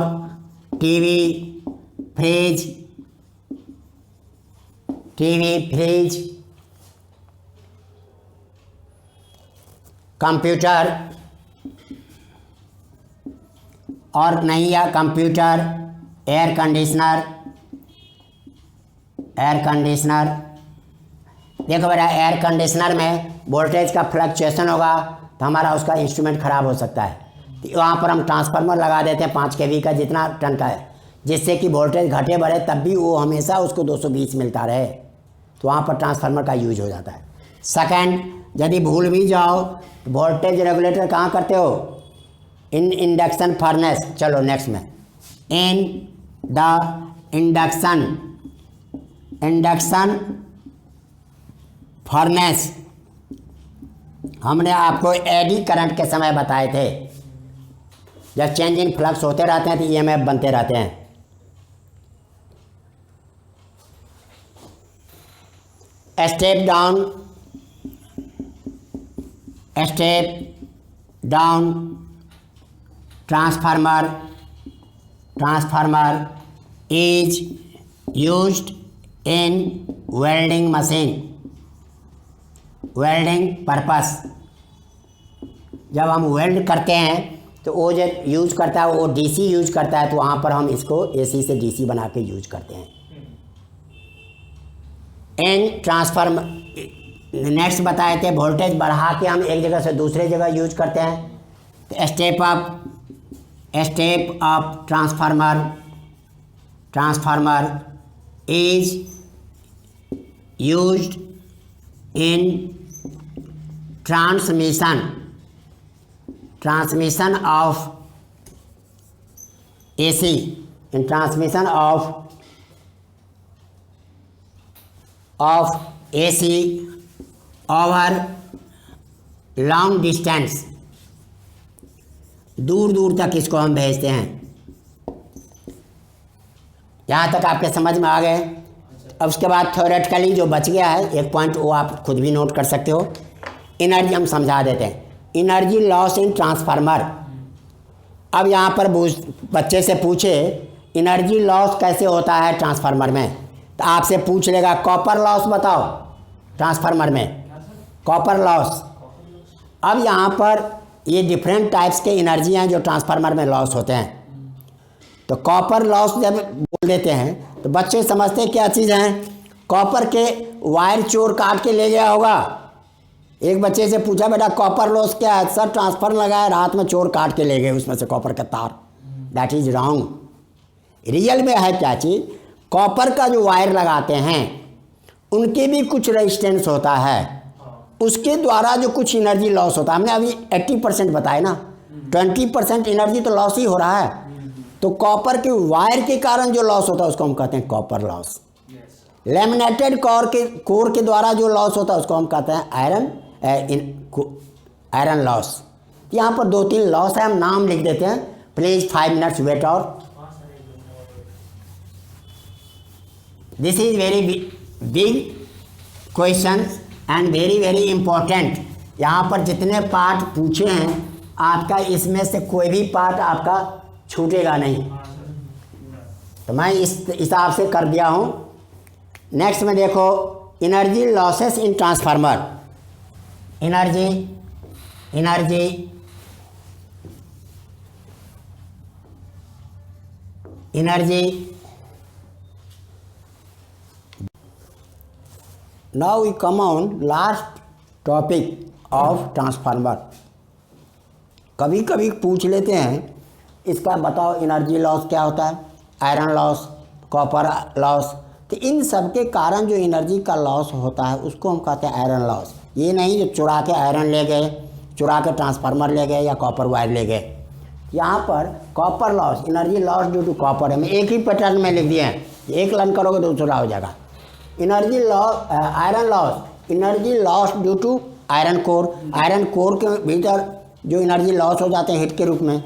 TV fridge computer और नहीं, या computer, air conditioner, air conditioner, देखो बेटा एयर कंडीशनर में वोल्टेज का फ्लक्चुएशन होगा तो हमारा उसका इंस्ट्रूमेंट ख़राब हो सकता है। तो वहाँ पर हम ट्रांसफार्मर लगा देते हैं 5 kV का, जितना टन का है, जिससे कि वोल्टेज घटे बढ़े तब भी वो हमेशा उसको 220 मिलता रहे। तो वहाँ पर ट्रांसफार्मर का यूज हो जाता है। सेकंड, यदि भूल भी जाओ तो वोल्टेज रेगुलेटर कहाँ करते हो? इन इंडक्शन फर्नेस। चलो नेक्स्ट में, इन द इंडक्शन फर्नेस हमने आपको एडी करंट के समय बताए थे। जब चेंज इन फ्लक्स होते रहते हैं तो ईएमएफ बनते रहते हैं। Step down transformer is used in welding machine, welding purpose. जब हम वेल्ड करते हैं तो वो जो यूज करता है वो डीसी यूज करता है, तो वहाँ पर हम इसको एसी से डीसी बना के यूज करते हैं। इन ट्रांसफार्मर नेक्स्ट बताए थे, वोल्टेज बढ़ा के हम एक जगह से दूसरे जगह यूज करते हैं। तो step up transformer is used in transmission of AC, in transmission of AC over long distance, दूर दूर तक इसको हम भेजते हैं। यहाँ तक आपके समझ में आ गए। अब उसके बाद थ्योरेटिकली जो बच गया है एक पॉइंट, वो आप खुद भी नोट कर सकते हो। एनर्जी हम समझा देते हैं। Energy loss in transformer. अब यहाँ पर बच्चे से पूछे एनर्जी लॉस कैसे होता है ट्रांसफार्मर में, तो आपसे पूछ लेगा कॉपर लॉस बताओ ट्रांसफार्मर में, कॉपर लॉस। अब यहाँ पर ये डिफरेंट टाइप्स के एनर्जी हैं जो ट्रांसफार्मर में लॉस होते हैं। तो कॉपर लॉस जब बोल देते हैं तो बच्चे समझते क्या चीज़ हैं? कॉपर के वायर चोर काट के ले गया होगा। एक बच्चे से पूछा बेटा कॉपर लॉस क्या है? सर ट्रांसफार्मर लगाया, रात में चोर काट के ले गए उसमें से कॉपर का तार। That is wrong. रियल में है क्या चीज़? कॉपर का जो वायर लगाते हैं उनके भी कुछ रेजिस्टेंस होता है, उसके द्वारा जो कुछ एनर्जी लॉस होता है। हमने अभी 80% बताया ना, 20% एनर्जी तो लॉस ही हो रहा है। तो कॉपर के वायर के कारण जो लॉस होता है उसको हम कहते हैं कॉपर लॉस। लेमिनेटेड कोर के द्वारा जो लॉस होता है उसको हम कहते हैं आयरन लॉस। यहाँ पर 2-3 लॉस है, हम नाम लिख देते हैं। Please 5 minutes wait. और this is very big question and very very important. यहाँ पर जितने पार्ट पूछे हैं आपका, इसमें से कोई भी पार्ट आपका छूटेगा नहीं। तो मैं इस हिसाब से कर दिया हूँ। नेक्स्ट में देखो energy losses in transformer. Energy now we come on last topic of transformer. कभी कभी पूछ लेते हैं इसका बताओ एनर्जी लॉस क्या होता है, आयरन लॉस, कॉपर लॉस। तो इन सब के कारण जो एनर्जी का लॉस होता है उसको हम कहते हैं आयरन लॉस। ये नहीं जो चुरा के आयरन ले गए, चुरा के ट्रांसफार्मर ले गए या कॉपर वायर ले गए। यहाँ पर copper loss, energy loss due to copper है। मैं एक ही पैटर्न में लिख दिए हैं, एक लर्न करोगे तो दूसरा हो जाएगा। Energy loss, iron loss, energy loss due to iron core. Iron core के भीतर जो एनर्जी लॉस हो जाते हैं हिट के रूप में।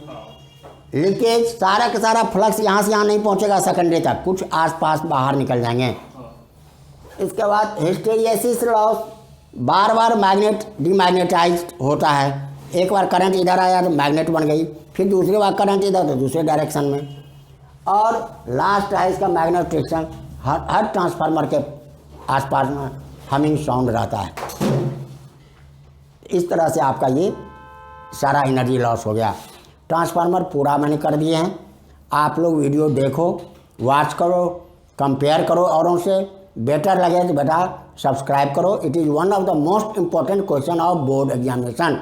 लीकेज, सारा का सारा फ्लक्स यहाँ से यहाँ नहीं पहुँचेगा सेकेंडरी तक, कुछ आसपास बाहर निकल जाएंगे। इसके बाद हिस्टेरिसिस लॉस, बार बार मैग्नेट डिमैग्नेटाइज होता है। एक बार करंट इधर आया तो मैग्नेट बन गई, फिर दूसरी बार करंट इधर तो दूसरे डायरेक्शन में। और लास्ट है इसका मैग्नेटिक्शन। हर ट्रांसफार्मर के आसपास में हमिंग साउंड रहता है। इस तरह से आपका ये सारा एनर्जी लॉस हो गया। ट्रांसफार्मर पूरा मैंने कर दिए हैं। आप लोग वीडियो देखो, वॉच करो, कंपेयर करो औरों से। बेटर लगे तो बेटा सब्सक्राइब करो। It is one of the most important question of board examination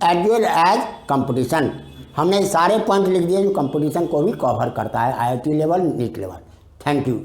as well as competition. हमने सारे पॉइंट लिख दिए जो कंपटीशन को भी कवर करता है, IIT level, NEET level. Thank you.